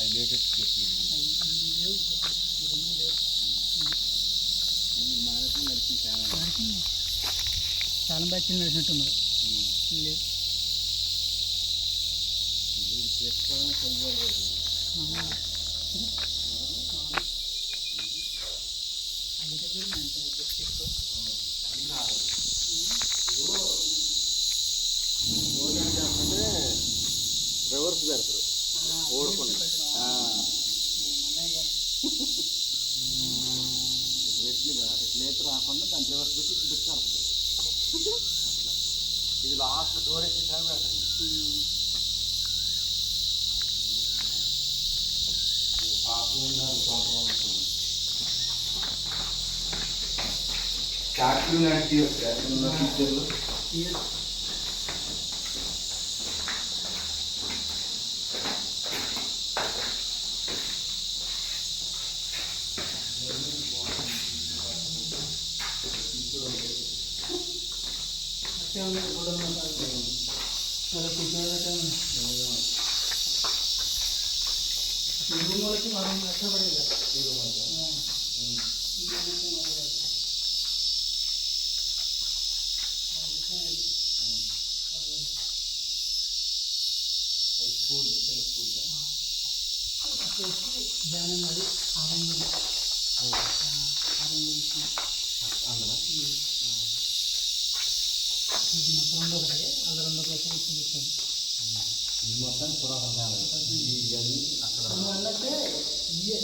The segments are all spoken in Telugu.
అది లేటెస్ట్ చెప్పింది లేవు ఈ రెండు లేవు. మనకు నడిచింది చాలా నడిచింది చాలా బ్యాచ్లు నడిచినట్టున్నారు. లేవు చేసుకోవడం చెయ్యాలి. రివర్స్ పెడతారు ఓడుకుండా ఇట్లేపు రాకుండా దాని రివర్స్ పెట్టి ఇటు పెట్టి కలుపుతారు అట్లా. ఇది లాస్ట్ డోర్ ఎక్కించడానికి పెడతారు. చాట్లు నడిచి టీచర్లు రూములకి మనం కష్టపడేది కదా. ధ్యానం అది ఆరంభం ఇది మొత్తం రెండో ఒకటే అలా రెండో కోసం కూర్చొని ఈ మొత్తం పురాతన ఇవన్నీ అక్కడ అన్నట్టే ఇవే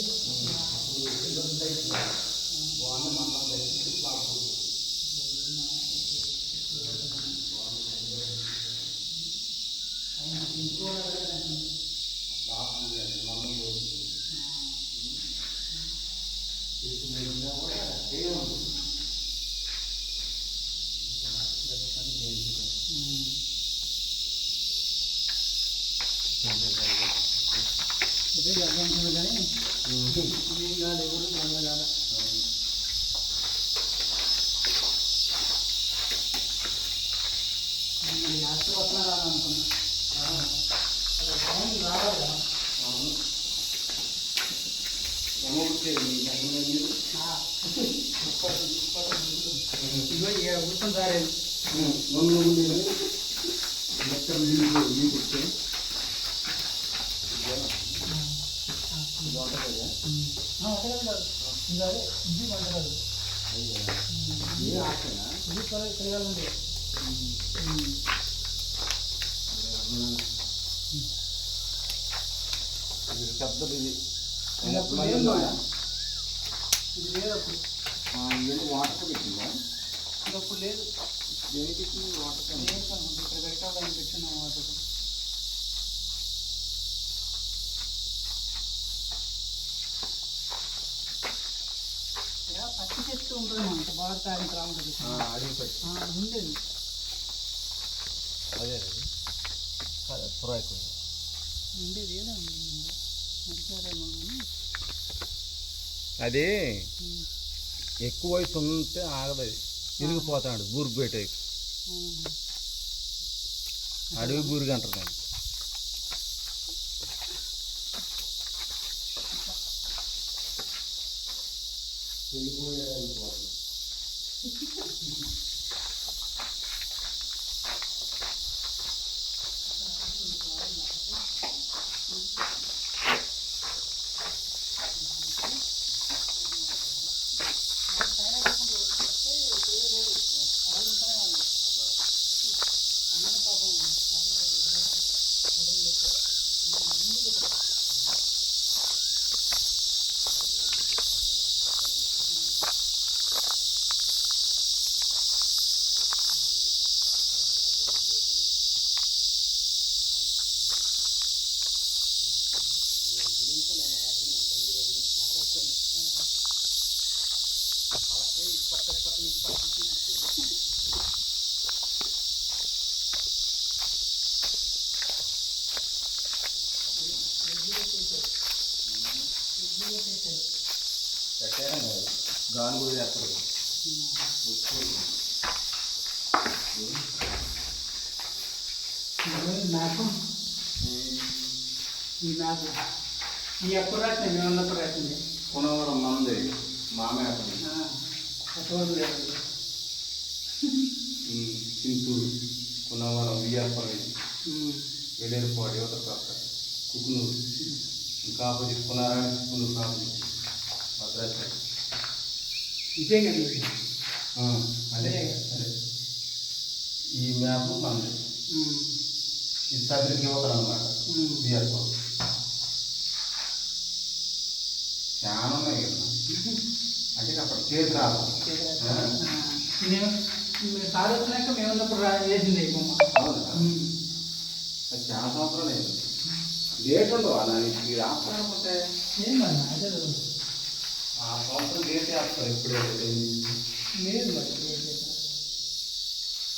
అదే అర్థం కానీ ఏం కాదు ఎవరు మన కాదు. లాస్ట్ పక్కన రాదనుకున్నా రావాలి కదా. ఇదిగో ఇక ఊరుకొని రాలేదు. అదే ఇది వంటకాదు ఇది తిరగాలండి. పెద్దది ఇది ఇది లేదు అప్పుడు. వాటర్ పెట్టిందా అప్పుడు లేదు. దేనికి వాటర్ ఇక్కడ పెట్టాలని పెట్టిన వాటర్ పచ్చి చెట్టు ఉంటుంది అంత బాగా తాగిన రాముడు అడిగి పెట్టి ఉండేది. అదే పురాకు ఉండేది ఏదో నడిచారేమో కానీ అది ఎక్కువ వయసు ఉంటే ఆగదు, ఇరిగిపోతాడు. బూరుగు పెట్టే అడవి బూరుగు అంటారు దాన్ని. గాను కూడా చేస్తారు. నాకు ఈ నాకు ఈ అప్పుడు రాసింది మేము ఉన్నప్పుడు రాసింది కొనవరం మంది మామే అతను చింతూరు కొనవరం వియ్యాపల్లి వెలేరుపాడు యువత పక్క కుకునూరు ఇంకా ఆపోజిట్ కొనారాయణ కుకునూరు ఆపోజిట్ భద్రాచలం ఇదే కదా అదే అదే ఈ మ్యాప్ మనది ఇది సదరికి యువతలు అనమాట వియ్యాపల్లి చాలా ఉన్నాయి కదా అంటే అక్కడ చేతి రాదు నేను సార్ వచ్చినాక మేము ఉన్నప్పుడు చేసింది బొమ్మ అవునా అది చాలా సంవత్సరాలు అయింది డేట్ ఉండవా నాకు రాకపోతే ఏంటన్నా అదే ఆ సంవత్సరం డేట్ వేస్తారు ఇప్పుడే లేదు మరి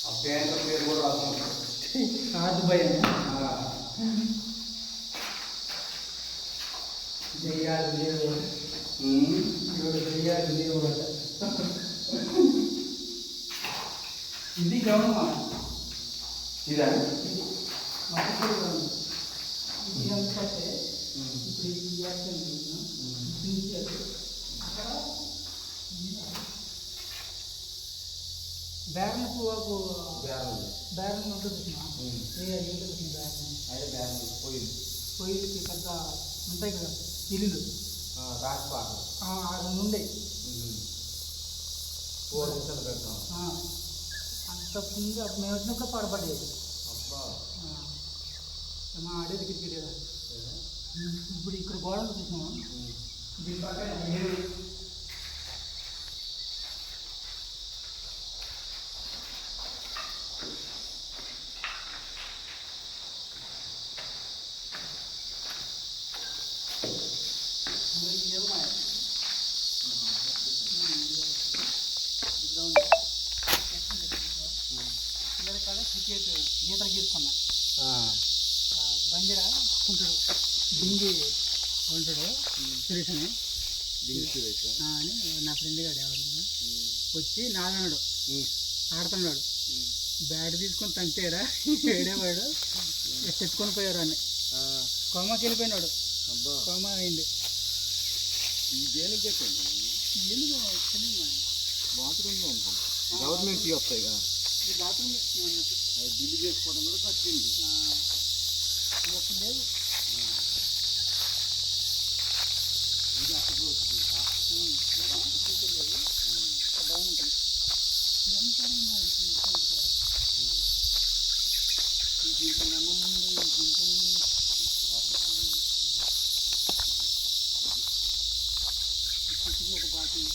ఆ పేరు పేరు కూడా రాస్తాం కార్డు భయం దెయ్యాలు లేవు దెయ్యాలు లేవు ఇది గౌరవం ఇదా ఇది అంటే ఇప్పుడు ఈ యాక్షన్ అక్కడ బ్యారన్ పువ్వుకు బ్యారన్ ఉంటుంది బ్యారన్ పొయ్యిలకి పెద్ద ఉంటాయి కదా ఇల్లులు రెండు ఉండే అంత ముందు మేము వచ్చినప్పుడు పడబడేది మా ఆడేది క్రికెట్ కదా ఇప్పుడు ఇక్కడ గోడ చూసినాము దీని పక్కన క్రికెట్ గీతలు గీసుకున్నా బంజరా ఉంటాడు బింగి ఉంటాడు సురేష్ అని నా ఫ్రెండ్ గాడు ఎవరు వచ్చి నాదన్నాడు ఆడుతున్నాడు బ్యాట్ తీసుకొని తంతేడా ఏడేవాడు తెచ్చుకొని పోయారు అని కొమ్మకి వెళ్ళిపోయినాడు కొమ్మ అయింది బాత్రూంలో ఉంటుంది గవర్నమెంట్ వస్తాయి కదా ఈ బాత్రూమ్ బిల్లు చేసుకోవడం కూడా కట్టింది లేదు ఇది అక్కడ బాగుంటుంది దీంట్లో నమ్మముంది దీంట్లో ఉంది ఒక బాత్రూమ్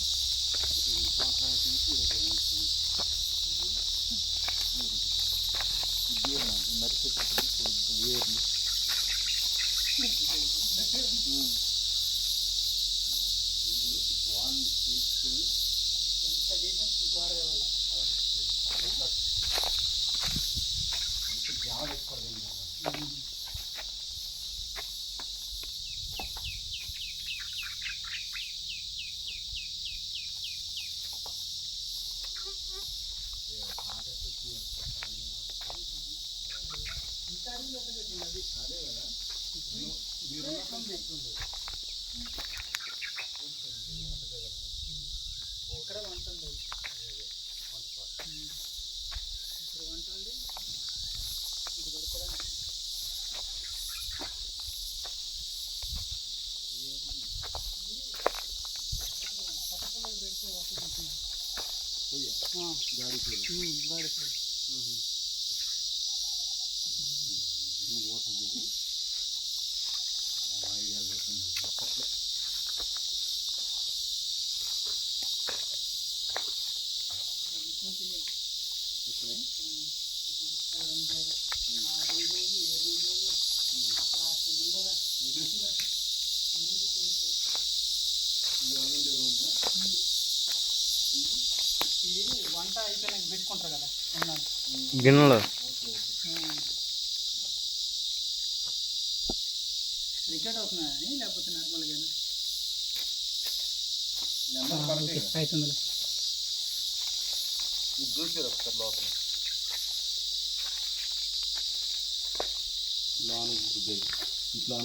ఎంత చేసినా గోడ వల్ల అదే కదా ఇక్కడ వంట ఉంది ఇక్కడ వంట ఉంది ఇది పడుకోవడానికి పట్టపల్లి పెడితే వస్తుంది గాడి గాడి ఇది వంట అయిపోయినాక పెట్టుకుంటారు కదా గిన్నెలో రికార్డ్ అవుతున్నాయని లేకపోతే నార్మల్గానా అవుతుంది చూసారు ఒకసారి లోపల ఇట్లా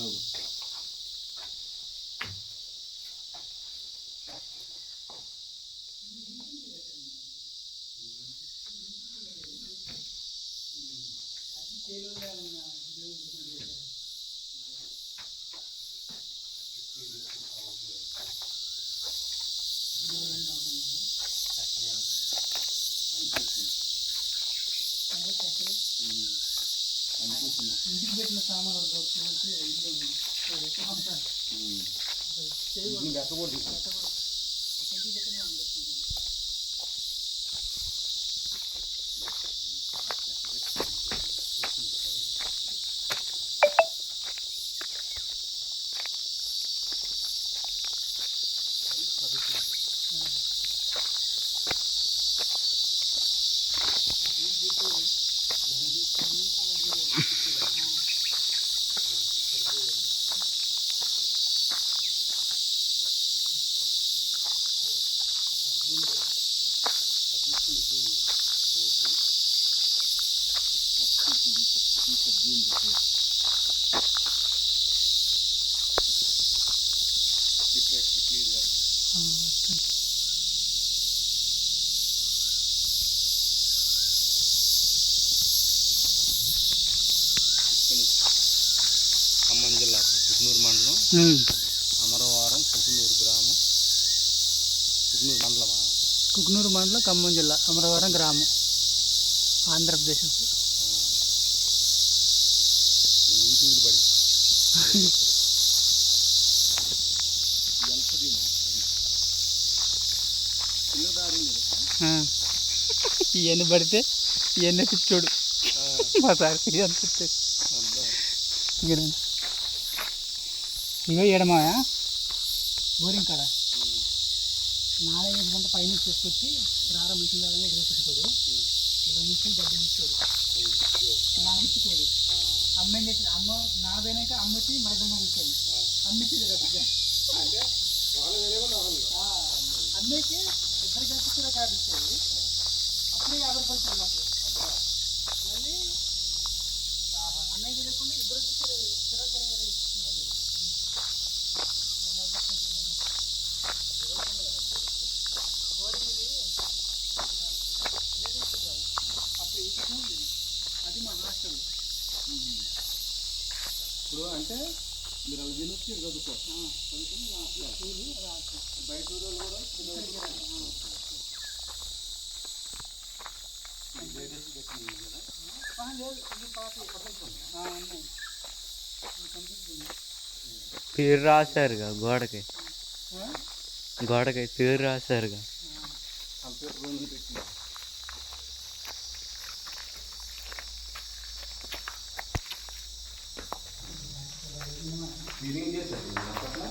ఇంటికి పెట్టిన సామాన్లు దొరికితే ఇల్లు పెట్టకూడదు. ఇంటికి పెట్టిన ఖమ్మం జిల్లా కుకునూరు మండలం అమరవారం కుకునూరు గ్రామం కుకునూరు మండలం ఖమ్మం జిల్లా అమరవరం గ్రామం ఆంధ్రప్రదేశ్. యూట్యూబ్ పడి ఇవన్నీ పడితే ఇవన్నీ పిచ్చోడు మా సార్ అనిపిస్తుంది. ఇగో ఎడమా బోరింగ్ కాడ 4-5 గంట పైన తీసుకొచ్చి ప్రారంభించిన ఇక్కడ తిప్పుతాడు. ఇలా నుంచి డబ్బులు ఇచ్చాడు, నాకు ఇచ్చుకోడు. అమ్మ ఏం చేసి అమ్మ నాదైనాక అమ్మ వచ్చి మైదానం ఇచ్చాడు. అమ్మిచ్చేది కదా అమ్మకి ఇద్దరు కలిసి కూడా కార్డు ఇచ్చేది. అప్పుడే 50 రూపాయలు నాకు. మళ్ళీ అన్నయ్య లేకుండా ఇద్దరు అది మా హాస్టల్. ఇప్పుడు అంటే మీరు అలా తినొచ్చి చదువుకో బయట ఊరు కూడా పేరు రాశారుగా గోడకి పేరు రాశారుగా. కంప్యూటర్ రూమ్ పెట్టి ఫీలింగ్ చేశారు అప్పట్లో.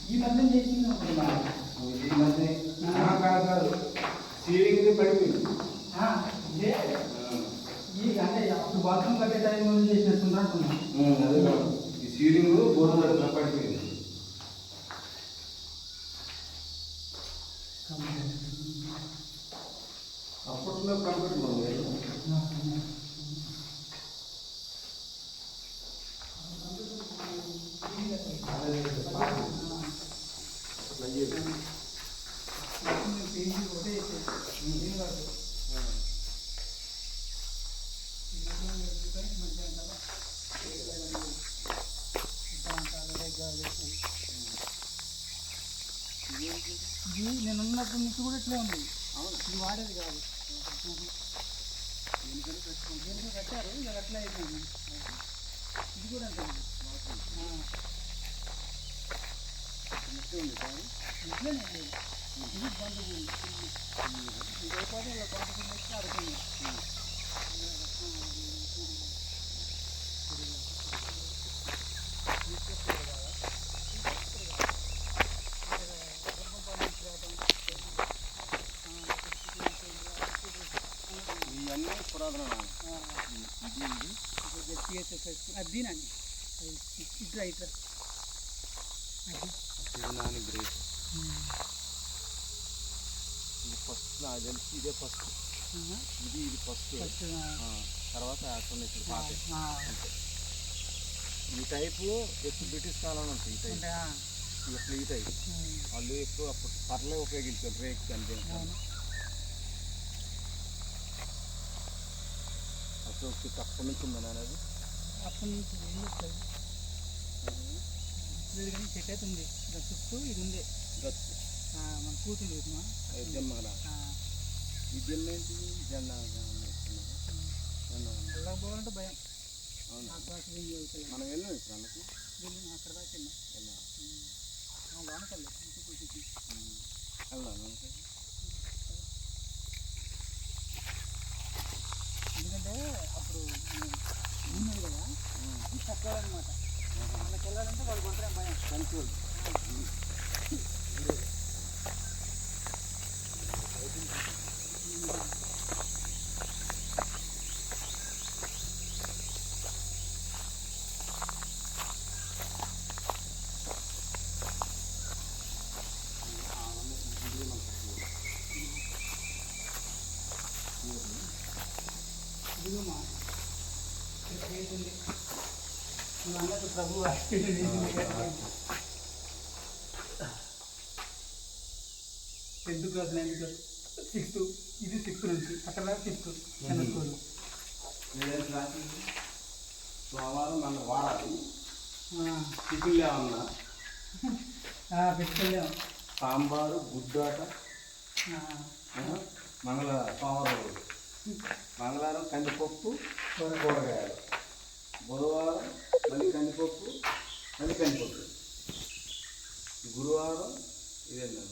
ఈ మధ్య చేసింది ఈ మధ్య కాదు సీలింగ్ పడిపోయింది. ఈ అంటే అప్పుడు బాత్రూమ్ కట్టే టైం చేసినట్టు అంటున్నాను. అదే ఈ సీలింగ్ బోర్డు పడిపోయింది. అప్పట్లో కంప్యూటర్ ఉంది. ఇది నేను ఉన్నప్పటి నుంచి కూడా ఇట్లే ఉంది. ఇది వాడేది కాదు. దీనికి కట్టారు, ఇలా అట్లా అయిపోయింది. ఇది కూడా అంతే ఇట్లనే ఇది బంధు ఇంకైపోతే ఇలా కొంత వచ్చి ఆడుతుంది. ఇవన్నీ పురాతన అది నాని ఇట్లా ఇట్లా నాని గ్రేట్. ఇది ఫస్ట్ నాకు తెలిసి ఇదే ఫస్ట్. ఇది ఫస్ట్. తర్వాత కొనేసాడు పాత. ఆ, ఈ టైపు ఎక్కువ బ్రిటిష్ కాలంలో ఉంటుంది. ఈ టైప్ అంటే, అసలు ఈ టైప్ వాళ్ళు ఎక్కువ అప్పుడు పర్లే ఉపయోగించారు రేక్ అంటే. అవును. అశోక్ తప్ప నుంచి ఉందని అనేది అప్పటి నుంచి ఏం చెప్తారు లేదు కానీ చెట్టు అయితే ఉంది దాని చుట్టూ ఇది ఉంది. గచ్చు మన కూతురు చూసినా జన్మగల ఇది ఏంటి జెండా అలా పోవాలంటే భయం. అవును. ఆ క్లాస్ ఏం చదువుతలేదు. మనం వెళ్ళాం ఇప్పుడు అన్నకు వెళ్ళి అక్కడ దాకా వెళ్ళాం. వెళ్ళాం లోనకి వెళ్ళాం వెళ్దాం. ఎందుకంటే అప్పుడు ఉన్నది కదా ఇది తక్కువనమాట. వాళ్ళకి వెళ్ళాలంటే వాళ్ళు కొట్టడం భయం. కంట్రోల్ ఇదిగోమా ఉంది నువ్వు అన్నట్టు ప్రభు 10th class 9th class 6th ఇది 6th నుంచి అక్కడ 5th చిన్న స్కూల్. సోమవారం మనం వాడాలి టిఫిన్లు ఏమన్నా పెట్టుకెళ్ళాం. సాంబారు గుడ్డాట సోమవారం రోజు మంగళవారం కందిపప్పు కూరగాయలు, బుధవారం మళ్ళీ కందిపప్పు మళ్ళీ కందిపప్పు, గురువారం ఇదేనా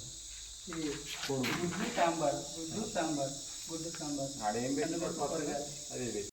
ఇది కొడుకు గుడ్డు సాంబార్ ఆడేం పెట్టి కూరగాయలు. అదే పెట్టి